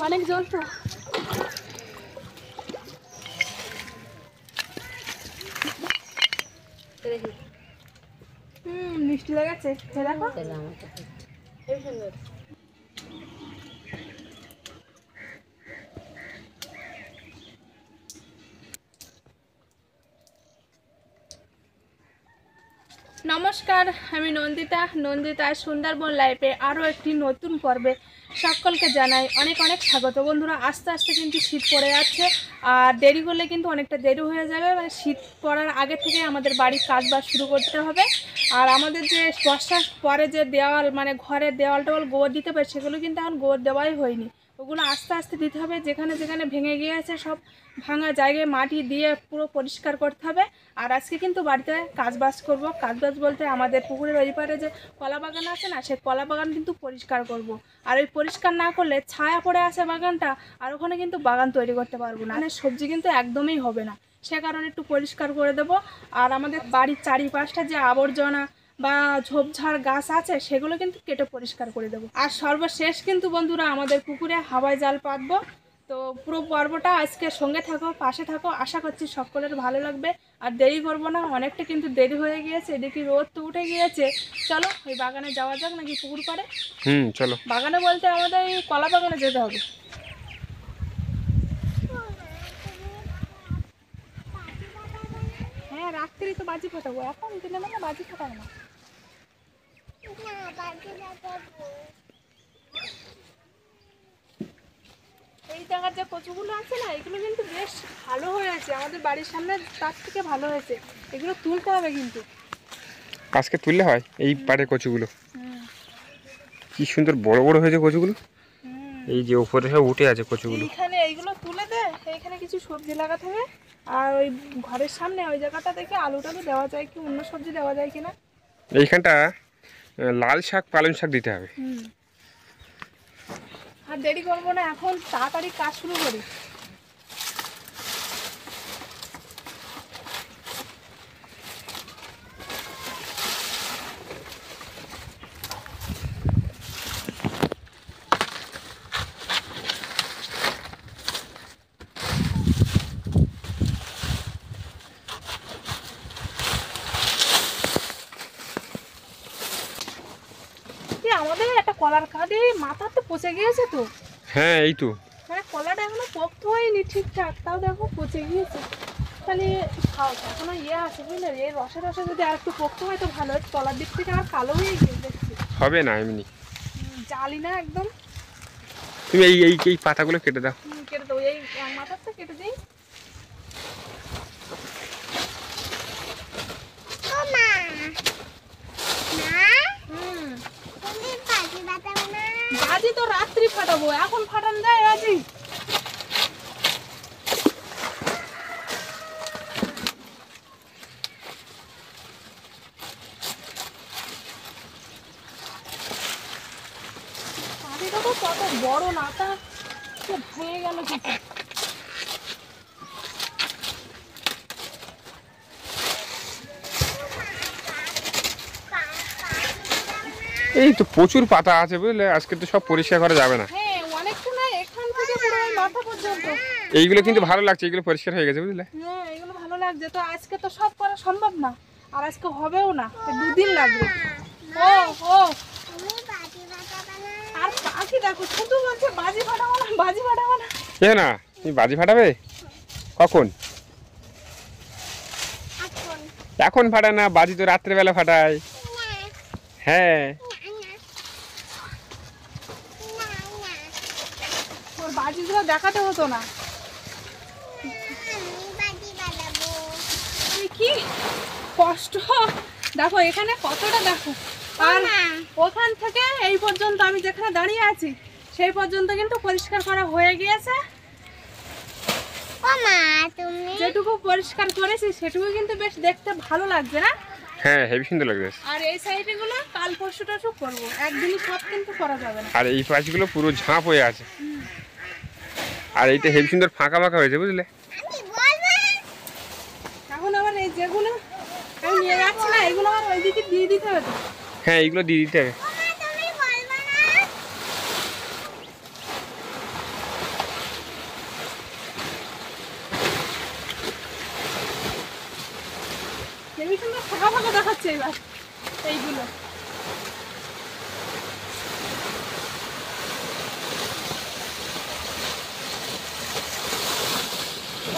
অনেক জল তো। মিষ্টি লাগাচ্ছে দেখো, এই সুন্দর। নমস্কার, আমি নন্দিতা সুন্দরবন লাইফে আরও একটি নতুন পর্বে সকলকে জানাই অনেক অনেক স্বাগত। বন্ধুরা, আস্তে আস্তে কিন্তু শীত পড়ে যাচ্ছে, আর দেরি করলে কিন্তু অনেকটা দেরি হয়ে যাবে। মানে শীত পড়ার আগে থেকে আমাদের বাড়ির কাজবাজ শুরু করতে হবে। আর আমাদের যে বর্ষার পরে যে দেওয়াল, মানে ঘরের দেওয়াল টেওয়াল গোবর দিতে পারে, সেগুলো কিন্তু এখন গোবর দেওয়াই হয়নি। ওগুলো আস্তে আস্তে দিতে হবে। যেখানে যেখানে ভেঙে গিয়েছে সব ভাঙা জায়গায় মাটি দিয়ে পুরো পরিষ্কার করতে হবে। আর আজকে কিন্তু বাড়িতে কাজবাজ করব। কাজবাজ বলতে আমাদের পুকুরের ওই পারে যে কলা বাগান আছে না, সেই কলা বাগান কিন্তু পরিষ্কার করব। আর ওই পরিষ্কার না করলে ছায়া পড়ে আছে বাগানটা, আর ওখানে কিন্তু বাগান তৈরি করতে পারবো না। মানে সবজি কিন্তু একদমই হবে না, সে কারণে একটু পরিষ্কার করে দেব। আর আমাদের বাড়ির চারিপাশটা যে আবর্জনা বা ঝোপঝাড় গাছ আছে, সেগুলো কিন্তু কেটে পরিষ্কার করে দেবো। আর সর্বশেষ কিন্তু বন্ধুরা, আমাদের পুকুরে হাওয়াই জাল পাতবো। তো পুরো পর্বটা আজকে সঙ্গে থাকো, পাশে থাকো, আশা করছি সকলের ভালো লাগবে। আর দেরি করবো না, অনেকটা কিন্তু দেরি হয়ে গিয়েছে, এদিকে রোদ তো উঠে গিয়েছে। চলো ওই বাগানে যাওয়া যাক, নাকি পুকুর পাড়ে? চলো। বাগানে বলতে আমাদের এই কলা বাগানে যেতে হবে। হ্যাঁ, রাত্রি তো বাজি ফাটাবো, এখন দিনে মানে বাজি ফাটাবো না। এই জায়গার যে কচুগুলো আছে না, এগুলো কিন্তু বেশ ভালো হয়েছে। আমাদের বাড়ির সামনে তার থেকে ভালো হয়েছে। এগুলো তুলতে হবে কিন্তু। আজকে তুললে হয় এই পাড়ে কচুগুলো। কি সুন্দর বড় বড় হয়েছে কচুগুলো। এই যে উপরে সব উঠে আছে কচুগুলো। এইখানে এইগুলো তুলে দে, এইখানে কিছু সবজি লাগাতে হবে। আর ওই ঘরের সামনে ওই জায়গাটা দেখে আলু টালু দেওয়া যায় কি, অন্য সবজি দেওয়া যায় কিনা। এইখানটা লাল শাক পালং শাক দিতে হবে। আর দেরি করবো না, এখন তাড়াতাড়ি কাজ শুরু করি। আমাদের একটা কলার কাঁদি মাথা তো পচে গিয়েছে তো। হ্যাঁ, এই তো। মানে কলাটা এখনো পোক্ত হয়নি ঠিকঠাক, তাও দেখো পচে গিয়েছে। তাহলে খাও, এখনো ইয়ে আছে বুঝলে, এই রসে রসে যদি আর একটু পোক্ত হয় তো ভালো। তলার দিক থেকে আর কালো হয়ে গিয়ে দেখছি। হবে না এমনি, জালি না একদম। তুমি এই এই এই পাতাগুলো কেটে দাও। কেটে দেবো, এই মাথাটা কেটে দিই। বাজি তো রাত্রি ফাটাবো, এখন ফাটান যায় বাজি? বাজিটা তো কত বড় নাটা, ভেঙে গেল কিছু। এই তো প্রচুর পাতা আছে বুঝলে, আজকে তো সব পরিষ্কার করা যাবে না। হ্যাঁ, অনেকটা না, এখান থেকে পুরো মাথা পর্যন্ত। এইগুলো কিন্তু ভালো লাগছে, এগুলো পরিষ্কার হয়ে গেছে বুঝলে। হ্যাঁ, এগুলো ভালো লাগছে তো। আজকে তো সব করা সম্ভব না, আর আজকে হবেও না, দুদিন লাগবে। ও ও আর পাখি দেখো, শুধু বলছে বাজি ফাটাবো না, বাজি ফাটাবো না। এ না, তুমি বাজি ফাটাবে কখন? এখন ফাটায় না, বাজি তো রাত্রেবেলা ফাটায়। হ্যাঁ, ওর বাজিগুলো দেখাতে হতো না। কি কষ্ট দেখো, এখানে কতটা দেখো। আর ওখান থেকে এই পর্যন্ত আমি যেখানে দাঁড়িয়ে আছি, সেই পর্যন্ত কিন্তু পরিষ্কার করা হয়ে গিয়েছে। যেটুকু পরিষ্কার করেছি সেটুকু কিন্তু বেশ দেখতে ভালো লাগছে না? হ্যাঁ, হেবি সুন্দর লাগছে। আর এই সাইডে গুলো কাল পরশু টরশু করবো, একদিনই সব কিন্তু করা যাবে না। আর এই পাশগুলো পুরো ঝাঁপ হয়ে আছে। আর এইটা হেবি সুন্দর ফাঁকা ফাঁকা হয়েছে বুঝলে। এখন আবার এই যেগুলো আমি নিয়ে যাচ্ছি না, এগুলো আবার ওইদিকে দিয়ে দিতে হবে। হ্যাঁ, এইগুলো দিয়ে দিতে হবে। ফাঁকা ফাঁকা দেখাচ্ছে এবার এইগুলো।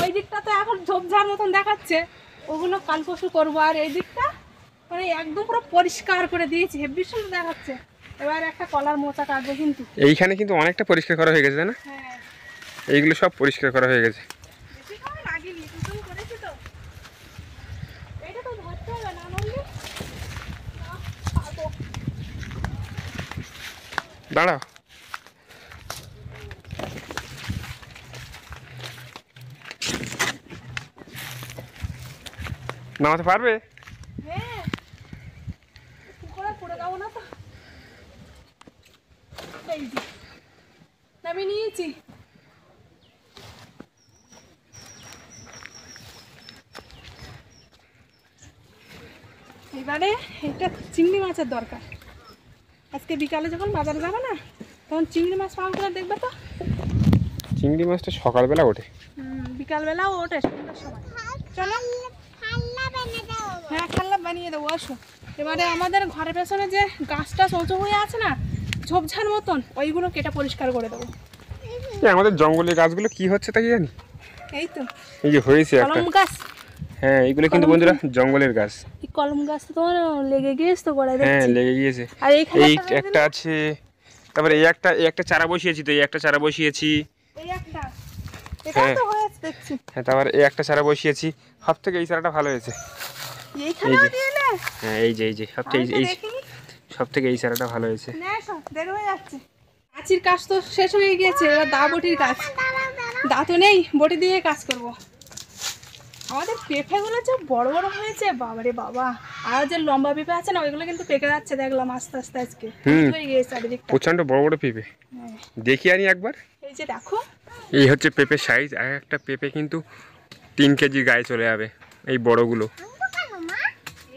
ওই দিকটা তো এখন ঝোপঝাড় মতন দেখাচ্ছে, ওগুলো কাল পরশু করবো। আর এই দিকটা মানে একদম পুরো পরিষ্কার করে দিয়েছি, হেব্বি সুন্দর দেখাচ্ছে। এবার একটা কলার মোচা কাটবো কিন্তু। এইখানে কিন্তু অনেকটা পরিষ্কার করা হয়ে গেছে, তাই না? হ্যাঁ, এইগুলো সব পরিষ্কার করা হয়ে গেছে। বেশি সময় লাগেনি, দুটো করেছি তো। এটা তো ধরতে হবে না নন্দি, না পাবো। দাঁড়াও, নামাতে পারবে? হ্যাঁ, পুকুরে পড়ে যাবো না তো। এই যে নামিয়ে নিয়েছি। এবারে এটা চিংড়ি মাছের দরকার। আজকে বিকালে যখন বাজারে যাবো না, তখন চিংড়ি মাছ পাওয়া করে দেখবে তো। চিংড়ি মাছটা সকালবেলা ওঠে। বিকালবেলাও ওঠে সন্ধ্যার সময়। চলো, হ্যাঁ খাল্লা বানিয়ে দেবো, আসো। এবারে আমাদের ঘরের পেছনে যে গাছটা চৌচো হয়ে আছে না, ঝোপঝাড় মতন, ওইগুলো কেটে পরিষ্কার করে দেবো। আমাদের জঙ্গলের গাছগুলো কি হচ্ছে তা কি জানি। এই তো এই যে হয়েছে একটা, কলম গাছ। হ্যাঁ এইগুলো কিন্তু বন্ধুরা জঙ্গলের গাছ। এই কলম গাছ তো তোমার লেগে গিয়েছে তো গোড়ায় হ্যাঁ দেখছি। লেগে গিয়েছে। আর এইখানে এই একটা আছে, তারপরে এই একটা চারা বসিয়েছি, তো এই একটা চারা বসিয়েছি। এই একটা এটাও তো হয়েছে দেখছি। হ্যাঁ, তারপরে এই একটা চারা বসিয়েছি। সব থেকে এই চারাটা ভালো হয়েছে। এইখানেও দিয়ে নে। হ্যাঁ এই যে সব থেকে এই চারাটা ভালো হয়েছে। নে এসো, দেরি হয়ে যাচ্ছে। কাঁচির কাজ তো শেষ হয়ে গিয়েছে, এবার দা বটির কাজ। দা তো নেই, বটি দিয়ে কাজ করব। আমাদের পেঁপেগুলো যে বড় বড় হয়েছে, বাবারে বাবা। আর যে লম্বা পেঁপে আছে না, ওইগুলো কিন্তু পেকে যাচ্ছে, দেখলাম আস্তে আস্তে আজকে হয়ে গিয়েছে চারিদিকটা। প্রচন্ড বড় বড় পেঁপে, দেখি আনি একবার। এই যে দেখো, এই হচ্ছে পেঁপের সাইজ। আর একটা পেঁপে কিন্তু 3 কেজি গায়ে চলে যাবে, এই বড়গুলো।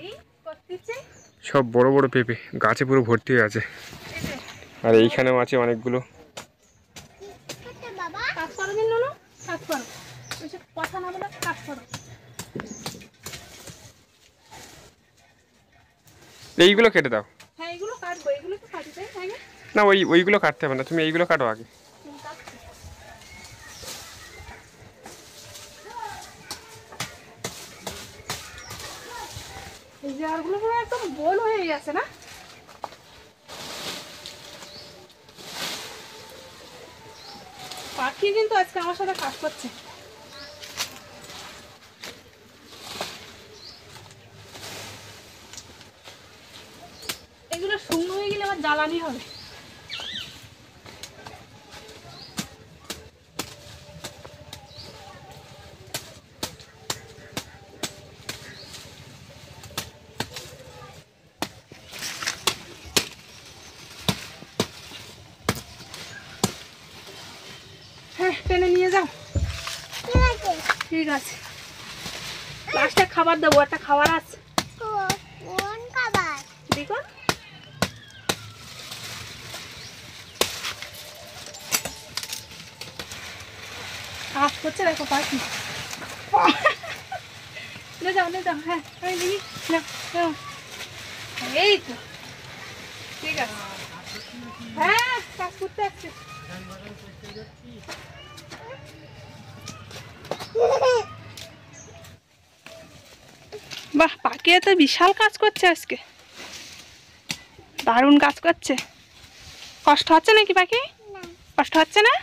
এই করতেছে। সব বড় বড় পেঁপে গাছে পুরো ভর্তি হয়ে আছে। আর এইখানেও আছে অনেকগুলো। কাজ করো দিন নুনু, কাজ করো। ওইসব কথা না বলে কাজ করো। এইগুলো কেটে দাও। হ্যাঁ এগুলো কাটবো, এগুলো তো কাটতে তাই না? না, ওইগুলো কাটতে হবে না, তুমি এইগুলো কাটো আগে। এই জারগুলো পুরো একদম গোল হয়ে গেছে না? পাখি কিন্তু আজকে আমার সাথে কাজ করছে। এগুলো শুকনো হয়ে গেলে আবার জ্বালানি হবে। হ্যাঁ টেনে নিয়ে যাও। ঠিক আছে, লাস্টে খাবার দেবো, একটা খাবার আছে। কোন খাবার? দেখো কাজ করছে, দেখো পাখি। নে যাও নে যাও, হ্যাঁ আমি দেখি। নাও, এই তো ঠিক আছে। হ্যাঁ কাজ করতে আসছে। বাহ, পাখি তো বিশাল কাজ করছে আজকে, দারুণ কাজ করছে। কষ্ট হচ্ছে নাকি পাখি? কষ্ট হচ্ছে না?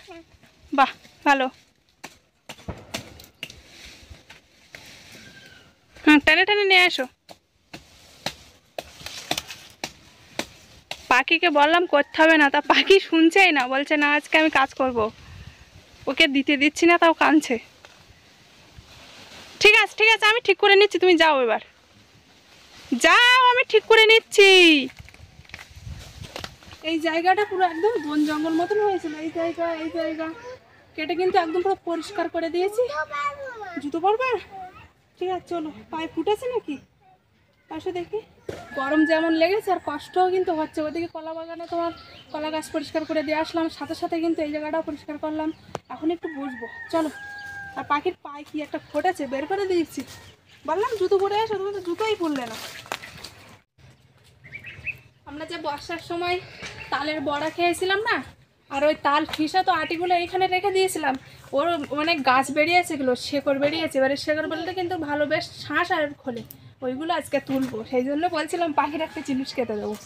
বাহ ভালো। টেনে টেনে নিয়ে আসো। পাখিকে বললাম করতে হবে না, তা পাখি শুনছেই না, বলছে না আজকে আমি কাজ করব। ওকে দিতে দিচ্ছি না, তাও কাঁদছে। ঠিক আছে ঠিক আছে, আমি ঠিক করে নিচ্ছি, তুমি যাও এবার যাও, আমি ঠিক করে নিচ্ছি। এই জায়গাটা পুরো একদম বন জঙ্গল মতন হয়েছিল। এই জায়গা কেটে কিন্তু একদম পুরো পরিষ্কার করে দিয়েছি। জুতো পরবে? ঠিক আছে চলো। পায়ে ফুটেছে নাকি? পাশে দেখি। গরম যেমন লেগেছে আর কষ্টও কিন্তু হচ্ছে। ওদিকে কলা বাগানে তোমার কলা গাছ পরিষ্কার করে দিয়ে আসলাম, সাথে সাথে কিন্তু এই জায়গাটাও পরিষ্কার করলাম। এখন একটু বসবো, চলো। আর পাখির পায়ে কি একটা ফুটেছে, বের করে দিয়েছি। বললাম জুতো পরে এসো, তুমি তো জুতোই পরলে না। আমরা যে বর্ষার সময় তালের বড়া খেয়েছিলাম না, আর ওই তাল ফিসা তো আটিগুলো এইখানে রেখে দিয়েছিলাম, ওর অনেক গাছ বেরিয়েছে, এগুলো শেকড় বেরিয়েছে। এবারে শেকড় বলতে কিন্তু ভালো বেশ শাঁস আর খোলে, ওইগুলো আজকে তুলবো, সেই জন্য বলছিলাম পাখির একটা জিনিস খেতে দেবো।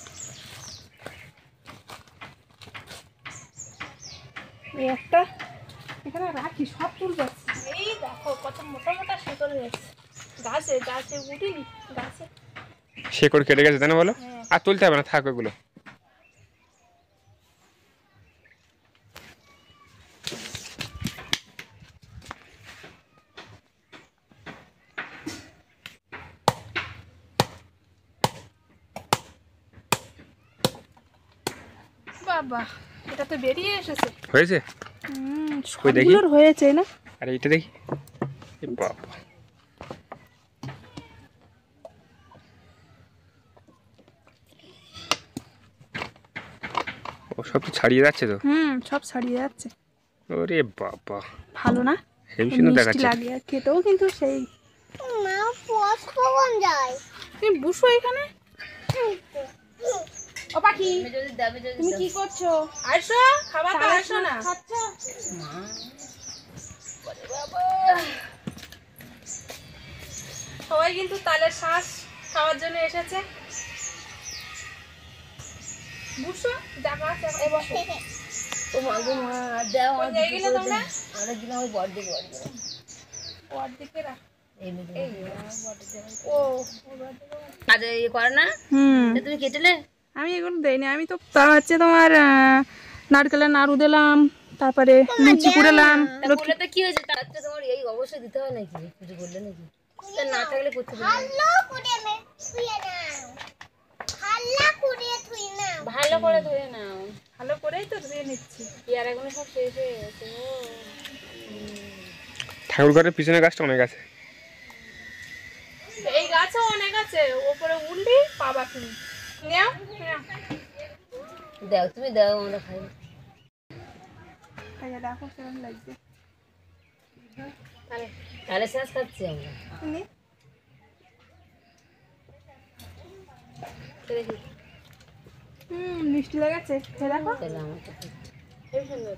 এই একটা এখানে রাখি, সব তুলবো। এই দেখো কত মোটা মোটা শেকড় হয়েছে, গাছে গাছে উঠিনি, গাছে। শেকড় কেটে গেছে তাই না বলো? হ্যাঁ। আর তুলতে হবে না, থাক ওগুলো। বাবা, এটা তো বেরিয়ে এসেছে। হয়েছে? কই দেখি। সবগুলোর হয়েছে না? আর এইটা দেখি। এ বাবা, ও সব তো ছাড়িয়ে যাচ্ছে তো। সব ছাড়িয়ে যাচ্ছে। ওরে বাবা, ভালো না? হেবি সুন্দর মিষ্টি দেখাচ্ছে। লাগে, আর খেতেও কিন্তু সেই। মা পোষ কখন যায়? তুমি বসো এখানে। ও পাখি, তুমি কি করছো? আসো, খাবার তো আসো না। সবাই কিন্তু তালের শ্বাস খাওয়ার জন্য এসেছে। বুঝছো দেখা আছে, এই বসো। কোন জায়গায় গেলে তোমরা? ওয়ার্ডদিকে রাখ। ও কাজে ইয়ে করে না, তুমি কেটেলে? আমি এগুলো দেইনি, আমি তো তা হচ্ছে তোমার নারকেলের নাড়ু দিলাম, তারপরে লুচি কুড়ালাম। করলে তো কি হয়েছে, তার তো তোমার এই অবশ্যই দিতে হয় নাকি? কিছু করলে নাকি? তা না থাকলে করতে পারবে না। ভালো করে থুয়ে নাও। ভালো করে থুয়ে নাও। ভালো করে ধুয়ে নাও। ভালো করেই তো ধুয়ে নিচ্ছি। পেয়ারাগুলো সব শেষ হয়ে গেছে। ঠাকুর ঘরের পিছনে গাছটা অনেক আছে। এই গাছও অনেক আছে, ওপরে উঠলি পাবা তুমি। নাও নাও, দাও, তুমি দাও, আমরা খাই। খাইয়ে দেখো কেমন লাগছে। তাহলে শেষ খাচ্ছি আমরা। নে। দেখি মিষ্টি লাগাচ্ছে, খেয়ে দেখো। তাহলে আমার তো খুব সুন্দর।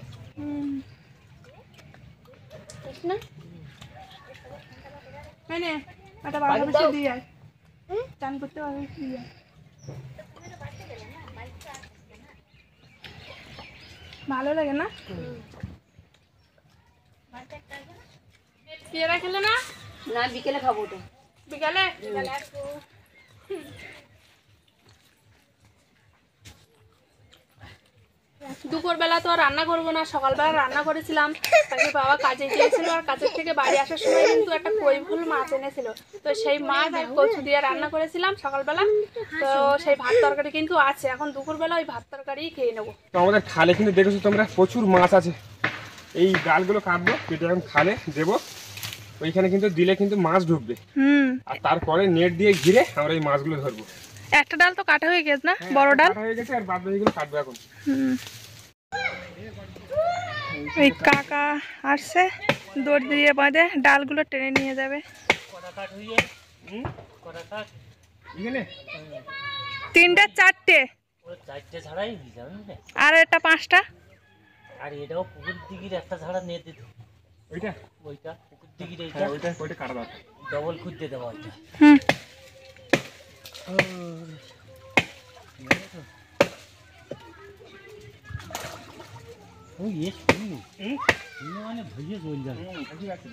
ঠিক না? নে একটা বাবা বসে দিয়ে আয়, চান করতে পারবে দিয়ে আয়। ভালো লাগে না? পেয়ারা খেলে না? না, বিকেলে খাবো ওটা। বিকালে? দুপুরবেলা তো আর রান্না করবো না, সকালবেলা রান্না করেছিলাম। তাকে বাবা কাজে গিয়েছিল, আর কাজের থেকে বাড়ি আসার সময় কিন্তু একটা কই ফুল মাছ এনেছিল, তো সেই মাছ আর কচু দিয়ে রান্না করেছিলাম সকালবেলা। তো সেই ভাত তরকারি কিন্তু আছে, এখন দুপুরবেলা ওই ভাত তরকারি খেয়ে নেবো। তো আমাদের খালে কিন্তু দেখেছো তোমরা প্রচুর মাছ আছে। এই ডালগুলো কাটবো, কেটে এখন খালে দেবো, ওইখানে কিন্তু দিলে কিন্তু মাছ ঢুকবে। আর তারপরে নেট দিয়ে ঘিরে আমরা এই মাছগুলো ধরবো। একটা ডাল তো কাটা হয়ে গেছে না, বড় ডাল কাটা হয়ে গেছে, আর বাদ বাকিগুলো কাটবো এখন। ওই কাকা আসছে, দড়ি দিয়ে বাঁধে ডালগুলো টেনে নিয়ে যাবে। এখানে 3টে 4টে, চারটে ছাড়াই হয়ে যাবে না? আর এটা 5টা। আর এটাও পুকুর দিকের একটা ছাড়া নিয়ে দিত, ওইটা ওইটা পুকুর দিকের এইটা হ্যাঁ, ওইটা কাটা দরকার। ডবল খুঁজতে দেওয়া ওইটা। হুম, ও ইয়ে শুনি মানে ভইয়ে চল যাবে। ঠিক আছে,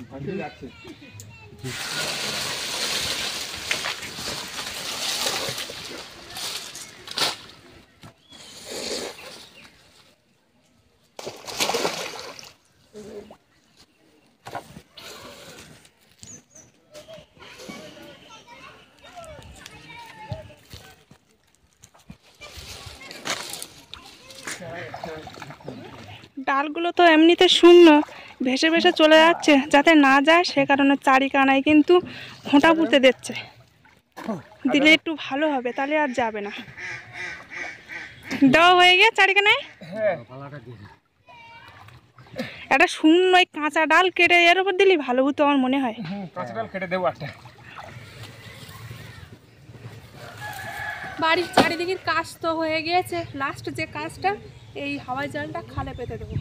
ভাসে যাচ্ছে। ডালগুলো তো এমনিতে শুকনো, ভেসে ভেসে চলে যাচ্ছে, যাতে না যায় সে কারণে চারিকানায় কিন্তু খোঁটা পুঁতে দিচ্ছে, দিলে একটু ভালো হবে, তাহলে আর যাবে না। দেওয়া হয়ে গিয়ে চারিকানায়। একটা শূন্য ওই কাঁচা ডাল কেটে এর উপর দিলেই ভালো হতো আমার মনে হয়। কাঁচা ডাল কেটে দেবো একটা। বাড়ির চারিদিকের কাজ তো হয়ে গিয়েছে, লাস্ট যে কাজটা এই হাওয়াই জালটা খালে পেতে দেবো।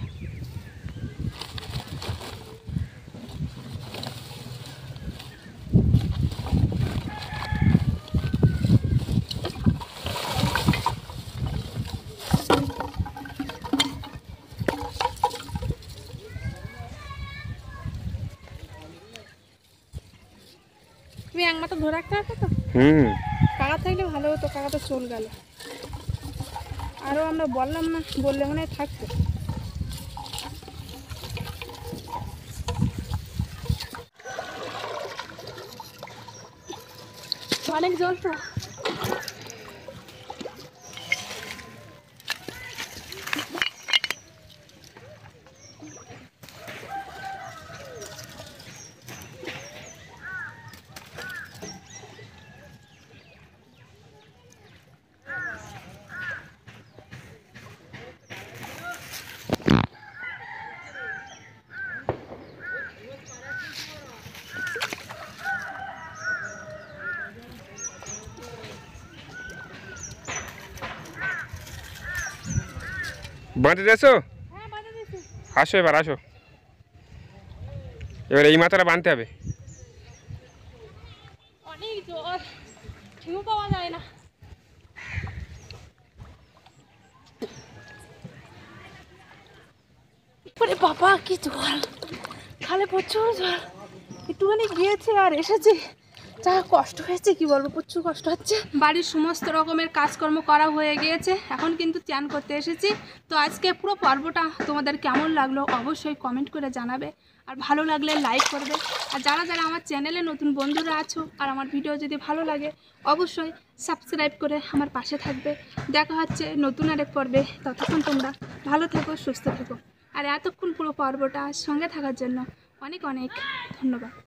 তুমি একমাত্র ধরে রাখতে পারতো তো? কাকা থাকলে ভালো হতো, কাকা তো চল গেল। আরও আমরা বললাম না, বললে মনে হয় থাকতো। অনেক জল তো। বাঁধে দিয়েছো? হ্যাঁ, বাঁধা দিয়েছি। আসো এবার আসো, এবার এই মাথাটা বাঁধতে হবে। অনেক জল, ঠিকও পাওয়া যায় না। ওরে বাবা কি জল, খালে প্রচুর জল। একটুখানি গিয়েছে আর এসেছি, যা কষ্ট হয়েছে কি বলবো, প্রচুর কষ্ট হচ্ছে। বাড়ির সমস্ত রকমের কাজকর্ম করা হয়ে গিয়েছে, এখন কিন্তু চান করতে এসেছি। তো আজকে পুরো পর্বটা তোমাদের কেমন লাগলো অবশ্যই কমেন্ট করে জানাবে, আর ভালো লাগলে লাইক করবে। আর যারা যারা আমার চ্যানেলে নতুন বন্ধুরা আছো আর আমার ভিডিও যদি ভালো লাগে অবশ্যই সাবস্ক্রাইব করে আমার পাশে থাকবে। দেখা হচ্ছে নতুন আরেক পর্বে, ততক্ষণ তোমরা ভালো থেকো, সুস্থ থেকো। আর এতক্ষণ পুরো পর্বটা সঙ্গে থাকার জন্য অনেক অনেক ধন্যবাদ।